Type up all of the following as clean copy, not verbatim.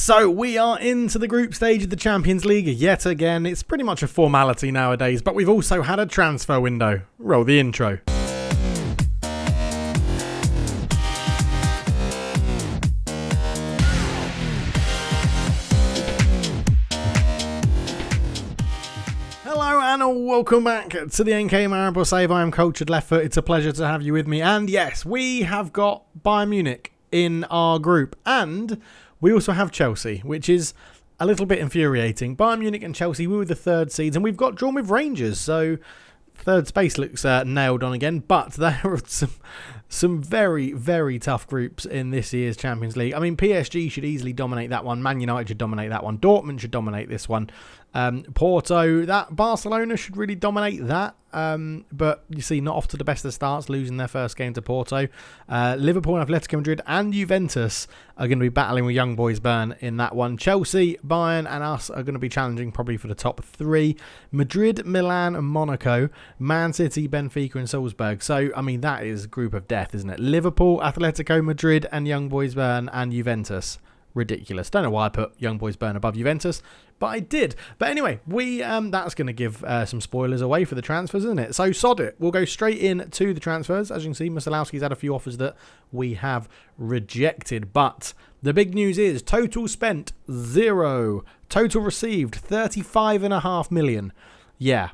So we are into the group stage of the Champions League yet again. It's pretty much a formality nowadays, but we've also had a transfer window. Roll the intro. Hello and welcome back to the NK Maribor save. I am Cultured Leftfoot. It's a pleasure to have you with me. And yes, we have got Bayern Munich in our group, and we also have Chelsea, which is a little bit infuriating. Bayern Munich and Chelsea, we were the third seeds, and we've got drawn with Rangers, so third space looks nailed on again. But there are some very, very tough groups in this year's Champions League. I mean, PSG should easily dominate that one. Man United should dominate that one. Dortmund should dominate this one. Porto, that Barcelona should really dominate that. But you see, not off to the best of starts, losing their first game to Porto. Liverpool and Atletico Madrid and Juventus are going to be battling with Young Boys Bern in that one. Chelsea, Bayern and us are going to be challenging probably for the top three. Madrid, Milan and Monaco, Man City, Benfica and Salzburg. So, I mean, that is a group of death, isn't it? Liverpool, Atletico Madrid and Young Boys Bern and Juventus. Ridiculous. Don't know why I put Young Boys Bern above Juventus, but I did. But anyway, we that's going to give some spoilers away for the transfers, isn't it? So sod it. We'll go straight in to the transfers. As you can see, Musolowski's had a few offers that we have rejected. But the big news is total spent 0. Total received 35.5 million. Yeah.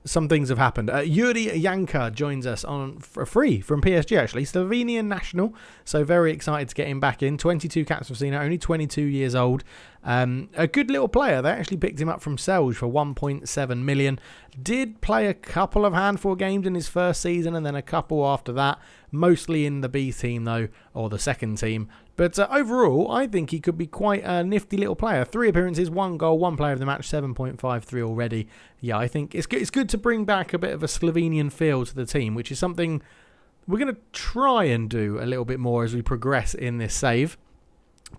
Some things have happened. Yuri Janka joins us on for free from PSG, actually. Slovenian national. So very excited to get him back in. 22 caps for Cena, only 22 years old. A good little player. They actually picked him up from Celje for 1.7 million. Did play a couple of handful games in his first season and then a couple after that. Mostly in the B team, though, or the second team. But overall, I think he could be quite a nifty little player. 3 appearances, 1 goal, 1 player of the match, 7.53 already. Yeah, I think it's good to bring back a bit of a Slovenian feel to the team, which is something we're going to try and do a little bit more as we progress in this save.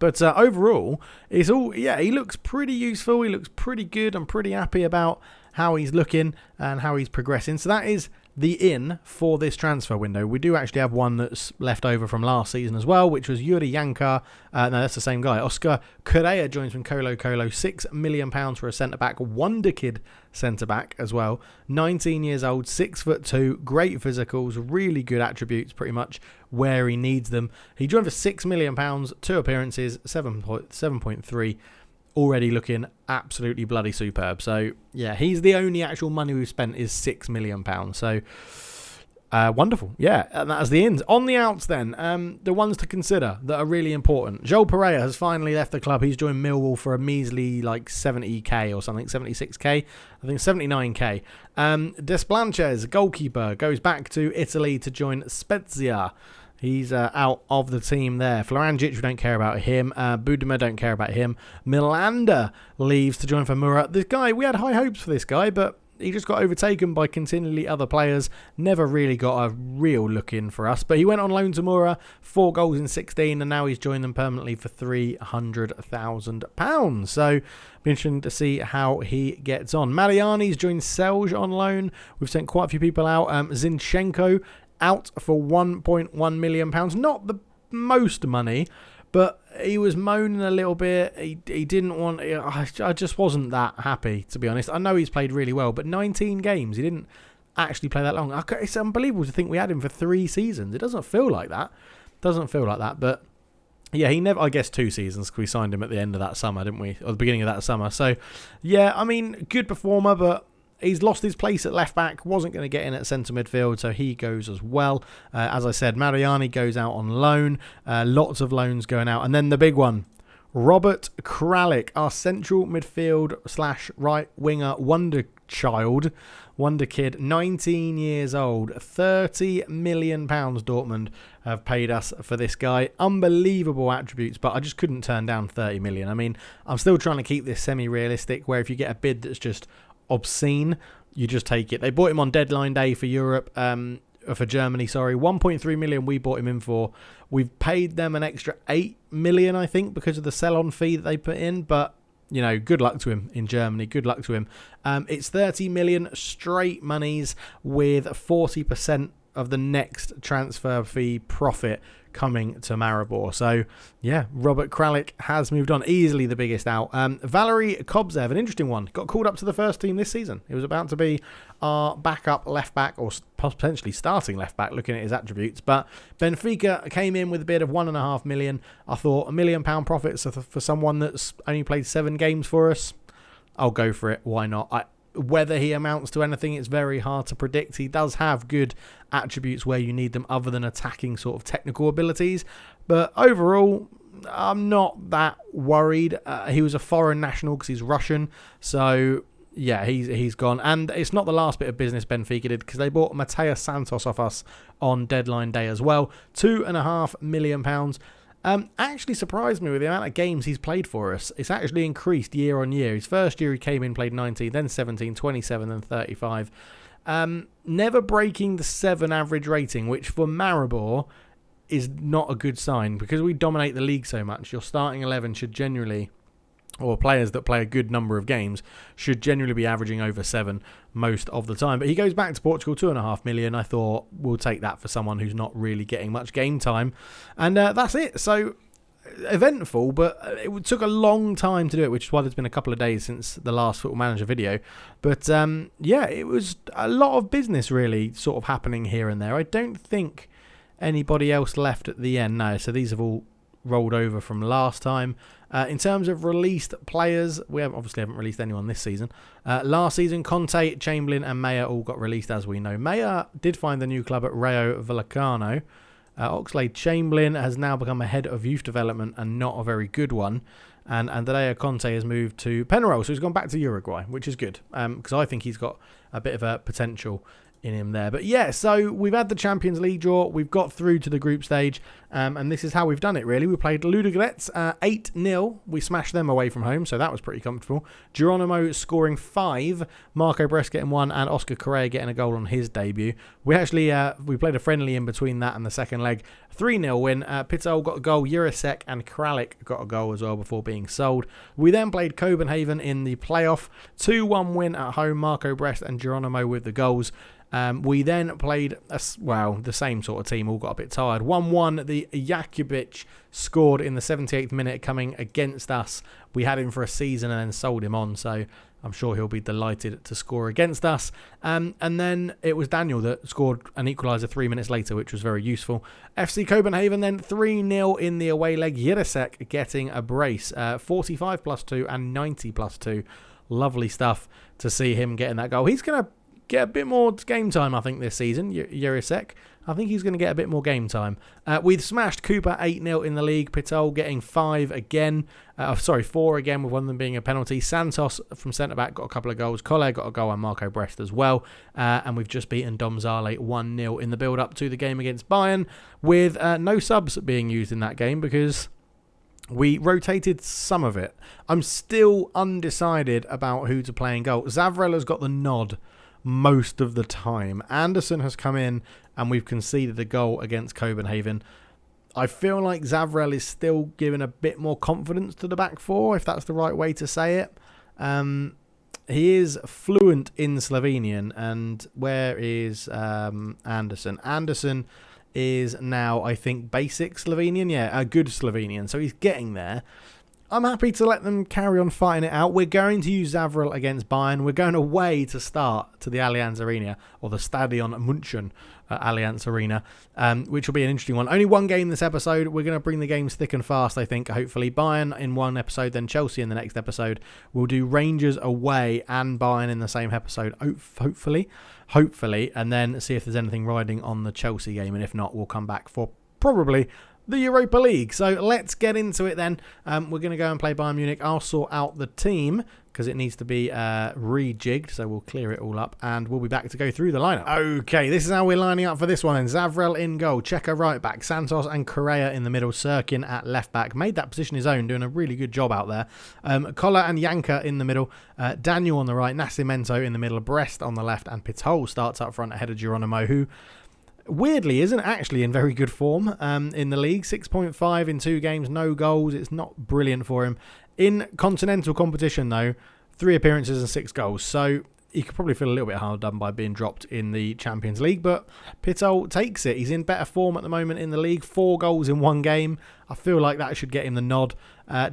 But overall, it's all, yeah, he looks pretty useful. He looks pretty good. I'm pretty happy about how he's looking and how he's progressing. So that is the in for this transfer window. We do actually have one that's left over from last season as well, which was Yuri Janka. No, that's the same guy. Oscar Correa joins from Colo Colo. £6 million for a centre-back. Wonder Kid centre-back as well. 19 years old, 6'2", great physicals, really good attributes pretty much where he needs them. He joined for £6 million, 2 appearances, 7.3. Already looking absolutely bloody superb. So, yeah, he's the only actual money we've spent is £6 million. So, wonderful. Yeah, and that's the ins. On the outs then, the ones to consider that are really important. Joel Pereira has finally left the club. He's joined Millwall for a measly, like, 70k or something, 76k. I think 79k. Desplanches, goalkeeper, goes back to Italy to join Spezia. He's out of the team there. Floranjic, we don't care about him. Budima, don't care about him. Milander leaves to join for Murat. This guy, we had high hopes for this guy, but he just got overtaken by continually other players. Never really got a real look in for us. But he went on loan to Mura, 4 goals in 16, and now he's joined them permanently for £300,000. So, be interesting to see how he gets on. Mariani's joined Celje on loan. We've sent quite a few people out. Zinchenko out for £1.1 million. Not the most money, but he was moaning a little bit. He didn't want... I just wasn't that happy, to be honest. I know he's played really well, but 19 games. He didn't actually play that long. It's unbelievable to think we had him for 3 seasons. It doesn't feel like that. But yeah, he never... I guess 2 seasons, because we signed him at the end of that summer, didn't we? Or the beginning of that summer. So, yeah, I mean, good performer, but he's lost his place at left back, wasn't going to get in at centre midfield, so he goes as well. As I said, Mariani goes out on loan. Lots of loans going out. And then the big one, Robert Kralik, our central midfield / right winger wonder kid, 19 years old, £30 million Dortmund have paid us for this guy. Unbelievable attributes, but I just couldn't turn down 30 million. I mean, I'm still trying to keep this semi-realistic, where if you get a bid that's just obscene, you just take it. They bought him on deadline day for Europe, for Germany, sorry. 1.3 million we bought him in for. We've paid them an extra 8 million, I think, because of the sell-on fee that they put in, but you know, good luck to him in Germany. Good luck to him. It's 30 million straight monies with 40% of the next transfer fee profit coming to Maribor. So, yeah, Robert Kralik has moved on. Easily the biggest out. Valery Kobzev, an interesting one. Got called up to the first team this season. He was about to be our backup left back, or potentially starting left back, looking at his attributes. But Benfica came in with a bid of £1.5 million. I thought £1 million profits for someone that's only played 7 games for us. I'll go for it. Why not? Whether he amounts to anything, it's very hard to predict. He does have good attributes where you need them other than attacking sort of technical abilities. But overall, I'm not that worried. He was a foreign national because he's Russian. So, yeah, he's gone. And it's not the last bit of business Benfica did, because they bought Mateus Santos off us on deadline day as well. £2.5 million. Actually surprised me with the amount of games he's played for us. It's actually increased year on year. His first year he came in, played 19, then 17, 27, then 35. Never breaking the 7 average rating, which for Maribor is not a good sign, because we dominate the league so much. Your starting 11 should generally, or players that play a good number of games, should generally be averaging over 7 most of the time. But he goes back to Portugal, £2.5 million. I thought we'll take that for someone who's not really getting much game time. And that's it. So eventful, but it took a long time to do it, which is why there's been a couple of days since the last Football Manager video. But yeah, it was a lot of business really sort of happening here and there. I don't think anybody else left at the end. No, so these have all rolled over from last time. In terms of released players, we obviously haven't released anyone this season. Last season, Conte, Chamberlain and Meyer all got released, as we know. Meyer did find the new club at Rayo Vallecano. Oxlade-Chamberlain has now become a head of youth development, and not a very good one. And Andrea Conte has moved to Penarol, so he's gone back to Uruguay, which is good, because I think he's got a bit of a potential in him there. But yeah, so we've had the Champions League draw. We've got through to the group stage, and this is how we've done it, really. We played Ludogorets 8-0. We smashed them away from home, so that was pretty comfortable. Geronimo scoring 5, Marco Brest getting 1, and Oscar Correa getting a goal on his debut. We actually we played a friendly in between that and the second leg. 3-0 win. Pitol got a goal, Jurasek and Kralik got a goal as well before being sold. We then played Copenhagen in the playoff. 2-1 win at home, Marco Brest and Geronimo with the goals. We then played, the same sort of team, all got a bit tired. 1-1, the Jakubic scored in the 78th minute coming against us. We had him for a season and then sold him on, so I'm sure he'll be delighted to score against us. And then it was Daniel that scored an equaliser 3 minutes later, which was very useful. FC Copenhagen then 3-0 in the away leg. Jirasek getting a brace, 45 plus 2 and 90 plus 2. Lovely stuff to see him getting that goal. He's going to get a bit more game time, I think, this season, Jurasek. I think he's going to get a bit more game time. We've smashed Cooper 8-0 in the league. Pitol getting 4 again, with one of them being a penalty. Santos from centre-back got a couple of goals. Colle got a goal, and Marco Brest as well. And we've just beaten Domzale 1-0 in the build-up to the game against Bayern, with no subs being used in that game because we rotated some of it. I'm still undecided about who to play in goal. Zavrella's got the nod most of the time. Anderson has come in and we've conceded a goal against Copenhagen. I feel like Zavrel is still giving a bit more confidence to the back four, if that's the right way to say it. He is fluent in Slovenian. And where is Anderson? Anderson is now, I think, basic Slovenian. Yeah, a good Slovenian. So he's getting there. I'm happy to let them carry on fighting it out. We're going to use Zavrel against Bayern. We're going away to start to the Allianz Arena, or the Stadion München Allianz Arena, which will be an interesting one. Only one game this episode. We're going to bring the games thick and fast, I think, hopefully. Bayern in one episode, then Chelsea in the next episode. We'll do Rangers away and Bayern in the same episode, hopefully, and then see if there's anything riding on the Chelsea game, and if not, we'll come back for probably the Europa League. So let's get into it then. We're going to go and play Bayern Munich. I'll sort out the team because it needs to be rejigged, so we'll clear it all up and we'll be back to go through the lineup. Okay, this is how we're lining up for this one then. Zavrel in goal, Checker right back, Santos and Correa in the middle, Sirkin at left back. Made that position his own, doing a really good job out there. Koller and Janka in the middle, Daniel on the right, Nascimento in the middle, Brest on the left, and Pitol starts up front ahead of Geronimo, who weirdly isn't actually in very good form in the league. 6.5 in 2 games, no goals. It's not brilliant for him. In continental competition, though, 3 appearances and 6 goals. So he could probably feel a little bit hard done by being dropped in the Champions League, but Pitol takes it. He's in better form at the moment in the league. 4 goals in 1 game. I feel like that should get him the nod.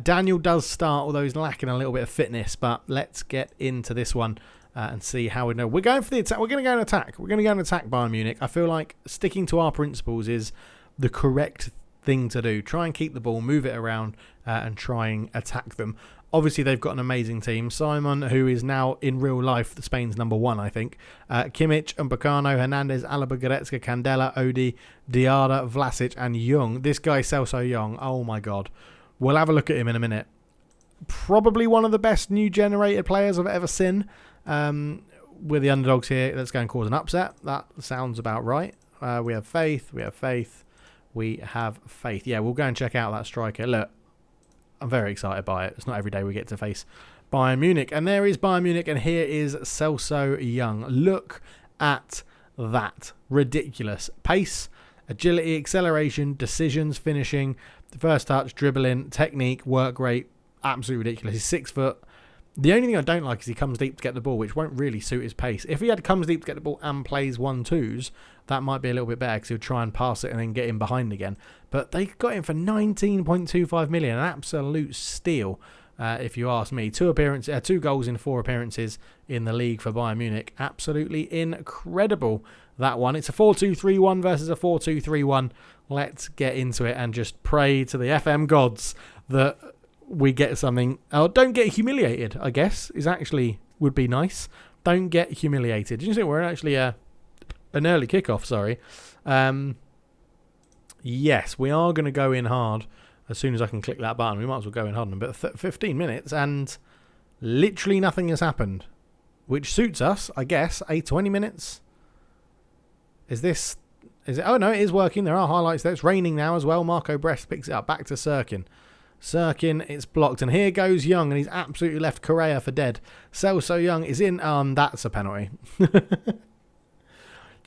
Daniel does start, although he's lacking a little bit of fitness, but let's get into this one and see how we know. We're going for the attack. We're going to go and attack. We're going to go and attack Bayern Munich. I feel like sticking to our principles is the correct thing to do. Try and keep the ball, move it around, and try and attack them. Obviously, they've got an amazing team. Simon, who is now in real life Spain's number 1, I think. Kimmich and Bacano, Hernandez, Alaba, Goretzka, Candela, Odi, Diarra, Vlasic, and Young. This guy, Celso Young, oh my God. We'll have a look at him in a minute. Probably one of the best new generated players I've ever seen. We're the underdogs here. Let's go and cause an upset. That sounds about right. We have faith. We have faith. We have faith. Yeah, we'll go and check out that striker. Look, I'm very excited by it. It's not every day we get to face Bayern Munich. And there is Bayern Munich, and here is Celso Young. Look at that. Ridiculous. Pace, agility, acceleration, decisions, finishing, first touch, dribbling, technique, work rate. Absolutely ridiculous. He's 6 foot. The only thing I don't like is he comes deep to get the ball, which won't really suit his pace. If he had comes deep to get the ball and plays 1-2s, that might be a little bit better because he'll try and pass it and then get in behind again. But they got him for 19.25 million, an absolute steal, if you ask me. 2 goals in 4 appearances in the league for Bayern Munich. Absolutely incredible, that one. It's a 4-2-3-1 versus a 4-2-3-1. Let's get into it and just pray to the FM gods that we get something. Oh, don't get humiliated, I guess, would be nice. Don't get humiliated. Did you see we're actually an early kickoff, sorry. Yes, we are going to go in hard as soon as I can click that button. We might as well go in hard in a bit. 15 minutes and literally nothing has happened, which suits us, I guess. 20 minutes. Is it? Oh, no, it is working. There are highlights there. It's raining now as well. Marco Brest picks it up. Back to Sirkin. It's blocked. And here goes Young, and he's absolutely left Correa for dead. Celso Young is in. That's a penalty. Do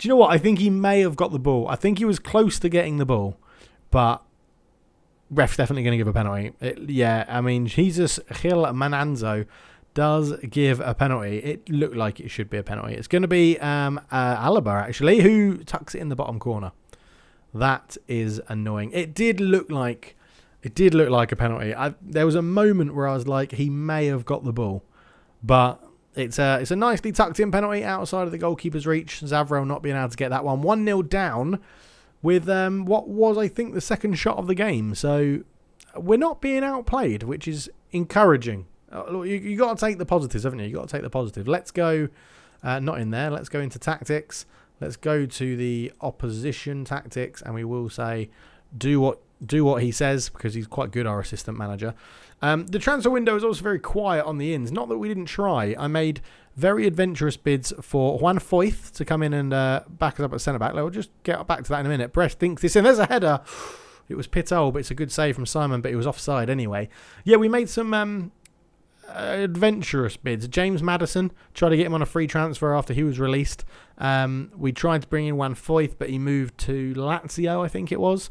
you know what? I think he may have got the ball. I think he was close to getting the ball. But ref's definitely going to give a penalty. I mean, Jesus Gil Mananzo does give a penalty. It looked like it should be a penalty. It's going to be Alaba, actually, who tucks it in the bottom corner. That is annoying. It did look like a penalty. There was a moment where I was like, he may have got the ball. But it's a nicely tucked in penalty outside of the goalkeeper's reach. Zavrel not being able to get that one. 1-0 down with what was, I think, the second shot of the game. So we're not being outplayed, which is encouraging. You got to take the positives, haven't you? You got to take the positive. Let's go, not in there. Let's go into tactics. Let's go to the opposition tactics, and we will say, do what he says, because he's quite good, our assistant manager. The transfer window is also very quiet on the ins. Not that we didn't try. I made very adventurous bids for Juan Foyth to come in and back us up at centre-back. We'll just get back to that in a minute. Brest thinks this in. There's a header. It was Pitol, but it's a good save from Simon, but it was offside anyway. Yeah, we made some adventurous bids. James Maddison, tried to get him on a free transfer after he was released. We tried to bring in Juan Foyth, but he moved to Lazio, I think it was.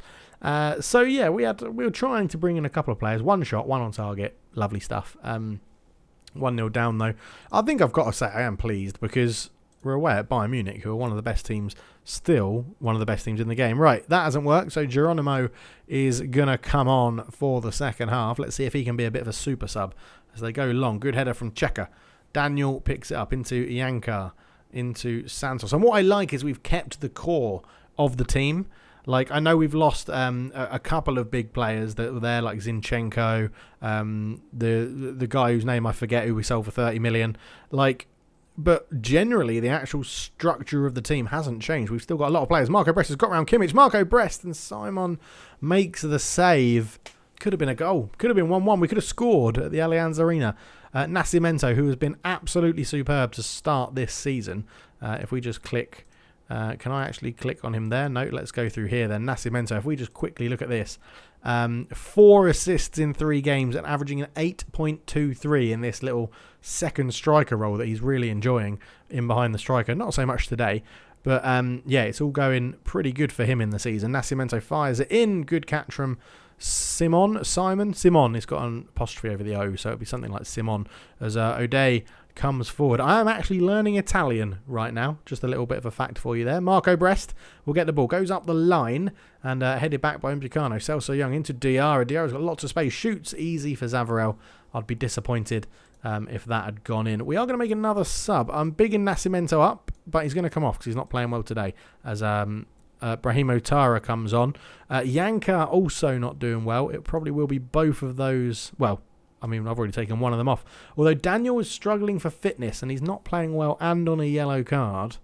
So yeah, we were trying to bring in a couple of players. 1 shot, 1 on target. Lovely stuff. 1-0 down though. I think I've got to say I am pleased, because we're away at Bayern Munich, who are one of the best teams, still one of the best teams in the game. Right, that hasn't worked, so Geronimo is going to come on for the second half. Let's see if he can be a bit of a super sub as they go long. Good header from Checker. Daniel picks it up into Yankar, into Santos. And what I like is we've kept the core of the team. Like, I know we've lost a couple of big players that were there, like Zinchenko, the guy whose name I forget, who we sold for 30 million. But generally, the actual structure of the team hasn't changed. We've still got a lot of players. Marco Brest has got around Kimmich. Marco Brest, and Simon makes the save. Could have been a goal. Could have been 1-1. We could have scored at the Allianz Arena. Nascimento, who has been absolutely superb to start this season. If we just click... can I actually click on him there? No, let's go through here then. Nascimento, if we just quickly look at this. 4 assists in 3 games and averaging an 8.23 in this little second striker role that he's really enjoying in behind the striker. Not so much today, but yeah, it's all going pretty good for him in the season. Nascimento fires it in. Good catch from Simon. It's got an apostrophe over the O, so it'll be something like Simon as O'Day comes forward. I am actually learning Italian right now. Just a little bit of a fact for you there. Marco Brest will get the ball, goes up the line and headed back by Mbukano. Celso Young into Diarra. Diarra's got lots of space. Shoots easy for Zavarel. I'd be disappointed if that had gone in. We are going to make another sub. I'm big in Nascimento up, but he's going to come off because he's not playing well today as Brahimo Tara comes on. Yanka also not doing well. It probably will be both of those. Well, I mean, I've already taken one of them off. Although Daniel is struggling for fitness and he's not playing well and on a yellow card.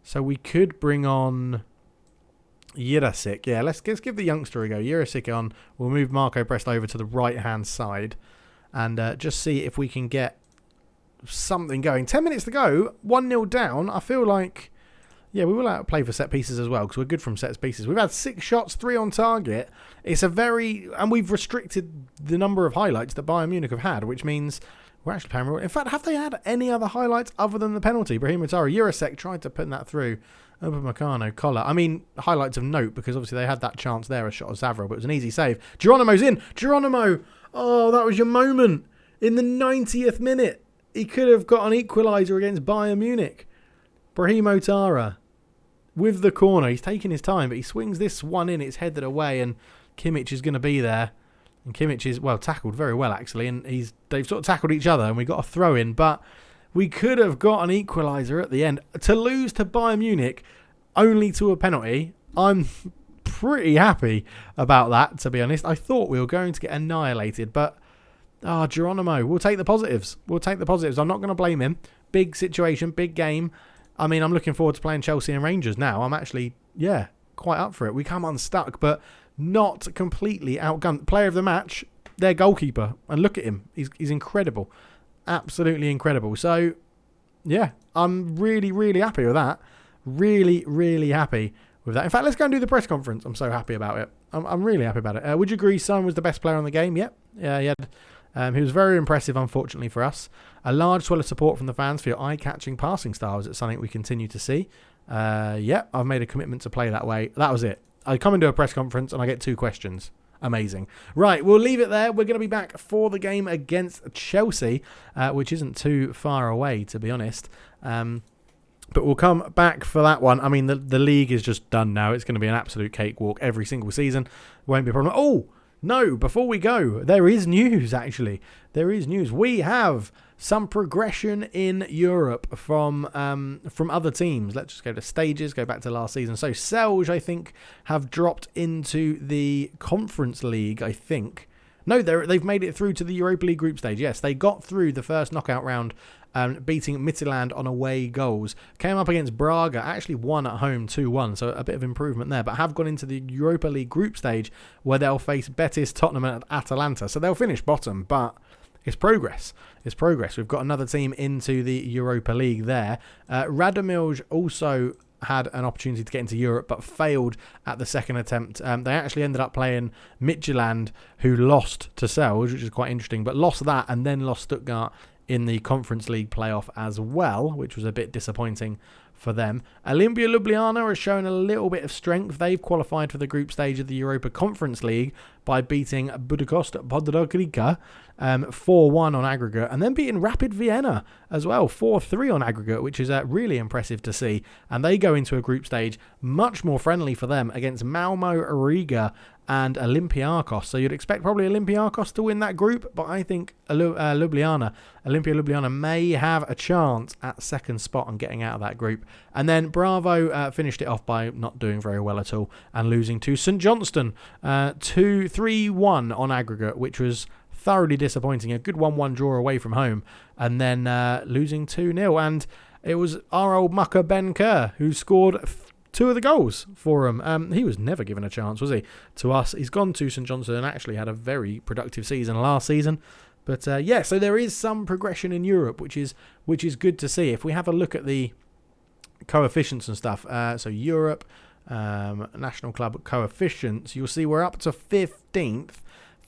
So we could bring on Jurasic. Yeah, let's give the youngster a go. Jurasic on. We'll move Marco Brest over to the right-hand side and just see if we can get something going. 10 minutes to go. 1-0 down. I feel like... Yeah, we will play for set pieces as well because we're good from set pieces. We've had 6 shots, 3 on target. It's a very... And we've restricted the number of highlights that Bayern Munich have had, which means we're actually playing... In fact, have they had any other highlights other than the penalty? Brahim Matara, Jurasek tried to put that through. Upamecano, Collar. I mean, highlights of note because obviously they had that chance there, a shot of Zavra, but it was an easy save. Geronimo's in. Geronimo! Oh, that was your moment. In the 90th minute, he could have got an equaliser against Bayern Munich. Brahim Tara with the corner. He's taking his time, but he swings this one in. It's headed away, and Kimmich is going to be there. And Kimmich is, well, tackled very well, actually. And they've sort of tackled each other, and we got a throw in. But we could have got an equaliser at the end. To lose to Bayern Munich only to a penalty, I'm pretty happy about that, to be honest. I thought we were going to get annihilated, but Geronimo, we'll take the positives. I'm not going to blame him. Big situation, big game. I mean, I'm looking forward to playing Chelsea and Rangers now. I'm actually, quite up for it. We come unstuck, but not completely outgunned. Player of the match, their goalkeeper. And look at him. He's incredible. Absolutely incredible. So, yeah, I'm really, really happy with that. Really, really happy with that. In fact, let's go and do the press conference. I'm so happy about it. I'm really happy about it. Would you agree Son was the best player on the game? Yep. Yeah, he had... he was very impressive, unfortunately, for us. A large swell of support from the fans for your eye-catching passing styles. It's something we continue to see. I've made a commitment to play that way. That was it. I come into a press conference and I get 2 questions. Amazing. Right, we'll leave it there. We're going to be back for the game against Chelsea, which isn't too far away, to be honest. But we'll come back for that one. I mean, the league is just done now. It's going to be an absolute cakewalk every single season. Won't be a problem. Oh! No, before we go, there is news, actually. There is news. We have some progression in Europe from other teams. Let's just go to stages, go back to last season. So Celje, I think, have dropped into the Conference League, I think. No, they've made it through to the Europa League group stage. Yes, they got through the first knockout round, beating Midtjylland on away goals. Came up against Braga, actually won at home 2-1, so a bit of improvement there, but have gone into the Europa League group stage where they'll face Betis, Tottenham and Atalanta. So they'll finish bottom, but it's progress. It's progress. We've got another team into the Europa League there. Radomilj also had an opportunity to get into Europe but failed at the second attempt. They actually ended up playing Midtjylland, who lost to Celje, which is quite interesting, but lost that and then lost Stuttgart in the Conference League playoff as well, which was a bit disappointing for them. Olimpia Ljubljana has shown a little bit of strength. They've qualified for the group stage of the Europa Conference League by beating Budućnost Podgorica 4-1 on aggregate, and then beating Rapid Vienna as well, 4-3 on aggregate, which is really impressive to see. And they go into a group stage much more friendly for them against Malmo, Riga and Olympiacos. So you'd expect probably Olympiacos to win that group, but I think Olimpia Ljubljana may have a chance at second spot on getting out of that group. And then Bravo finished it off by not doing very well at all and losing to St Johnstone 3-1 on aggregate, which was thoroughly disappointing. A good 1-1 draw away from home and then losing 2-0. And it was our old mucker Ben Kerr who scored 2 of the goals for him. He was never given a chance, was he? To us, he's gone to St Johnstone and actually had a very productive season last season. But so there is some progression in Europe, which is good to see. If we have a look at the coefficients and stuff, so Europe, national club coefficients, you'll see we're up to 15th,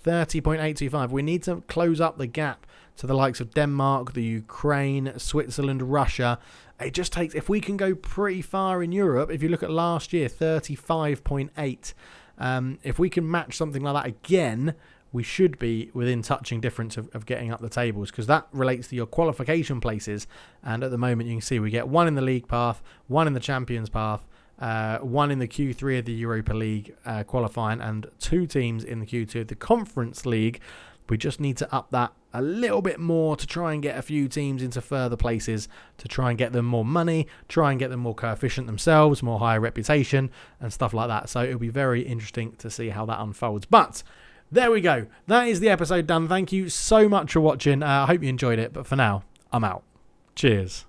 30.825. We need to close up the gap to the likes of Denmark, the Ukraine, Switzerland, Russia. It just takes, if we can go pretty far in Europe, if you look at last year, 35.8. If we can match something like that again, we should be within touching difference of getting up the tables, because that relates to your qualification places. And at the moment, you can see we get 1 in the league path, 1 in the Champions path, 1 in the Q3 of the Europa League qualifying, and 2 teams in the Q2 of the Conference League. We just need to up that a little bit more to try and get a few teams into further places, to try and get them more money, try and get them more coefficient themselves, more higher reputation and stuff like that. So it'll be very interesting to see how that unfolds. But there we go. That is the episode done. Thank you so much for watching. I hope you enjoyed it. But for now, I'm out. Cheers.